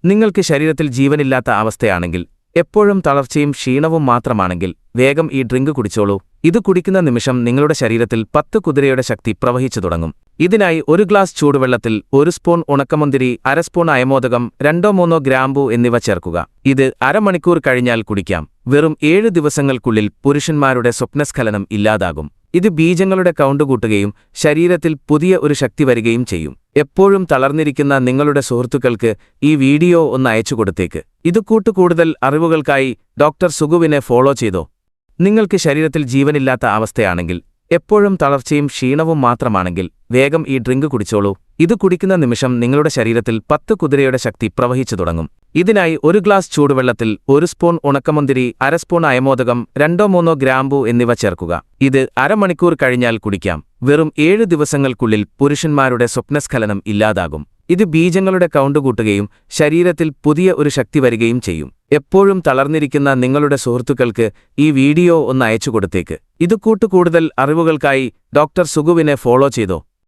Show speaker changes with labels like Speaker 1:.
Speaker 1: നിങ്ങൾക്ക് ശരീരത്തിൽ ജീവനില്ലാത്ത അവസ്ഥയാണെങ്കിൽ, എപ്പോഴും തളർച്ചയും ക്ഷീണവും മാത്രമാണെങ്കിൽ വേഗം ഈ ഡ്രിങ്ക് കുടിച്ചോളൂ. ഇത് കുടിക്കുന്ന നിമിഷം നിങ്ങളുടെ ശരീരത്തിൽ 10 കുതിരയുടെ ശക്തി പ്രവഹിച്ചു തുടങ്ങും. ഇതിനായി 1 ഗ്ലാസ് ചൂടുവെള്ളത്തിൽ 1 സ്പൂൺ ഉണക്കമുന്തിരി, 1/2 സ്പൂൺ അയമോദകം, 2-3 ഗ്രാമ്പൂ എന്നിവ ചേർക്കുക. ഇത് അരമണിക്കൂർ കഴിഞ്ഞാൽ കുടിക്കാം. വെറും 7 ദിവസങ്ങൾക്കുള്ളിൽ പുരുഷന്മാരുടെ സ്വപ്നസ്ഖലനം ഇല്ലാതാകും. ഇത് ബീജങ്ങളുടെ കൗണ്ട് കൂട്ടുകയും ശരീരത്തിൽ പുതിയ ഒരു ശക്തി വരികയും ചെയ്യും. എപ്പോഴും തളർന്നിരിക്കുന്ന നിങ്ങളുടെ സുഹൃത്തുക്കൾക്ക് ഈ വീഡിയോ ഒന്ന് അയച്ചുകൊടുത്തേക്ക്. ഇത് കൂടുതൽ അറിവുകൾക്കായി ഡോക്ടർ സുഗുവിനെ ഫോളോ ചെയ്തോ. നിങ്ങൾക്ക് ശരീരത്തിൽ ജീവനില്ലാത്ത അവസ്ഥയാണെങ്കിൽ, എപ്പോഴും തളർച്ചയും ക്ഷീണവും മാത്രമാണെങ്കിൽ വേഗം ഈ ഡ്രിങ്ക് കുടിച്ചോളൂ. ഇത് കുടിക്കുന്ന നിമിഷം നിങ്ങളുടെ ശരീരത്തിൽ 10 കുതിരയുടെ ശക്തി പ്രവഹിച്ചു തുടങ്ങും. ഇതിനായി 1 ഗ്ലാസ് ചൂടുവെള്ളത്തിൽ 1 സ്പൂൺ ഉണക്കമുന്തിരി, 1/2 സ്പൂൺ അയമോദകം, 2-3 ഗ്രാമ്പൂ എന്നിവ ചേർക്കുക. ഇത് അരമണിക്കൂർ കഴിഞ്ഞാൽ കുടിക്കാം. വെറും 7 ദിവസങ്ങൾക്കുള്ളിൽ പുരുഷന്മാരുടെ സ്വപ്നസ്ഖലനം ഇല്ലാതാകും. ഇത് ബീജങ്ങളുടെ കൗണ്ട് കൂട്ടുകയും ശരീരത്തിൽ പുതിയ ഒരു ശക്തി വരികയും ചെയ്യും. എപ്പോഴും തളർന്നിരിക്കുന്ന നിങ്ങളുടെ സുഹൃത്തുക്കൾക്ക് ഈ വീഡിയോ ഒന്ന് അയച്ചുകൊടുത്തേക്ക്. ഇത് കൂടുതൽ അറിവുകൾക്കായി ഡോക്ടർ സുഗുവിനെ ഫോളോ ചെയ്തോ.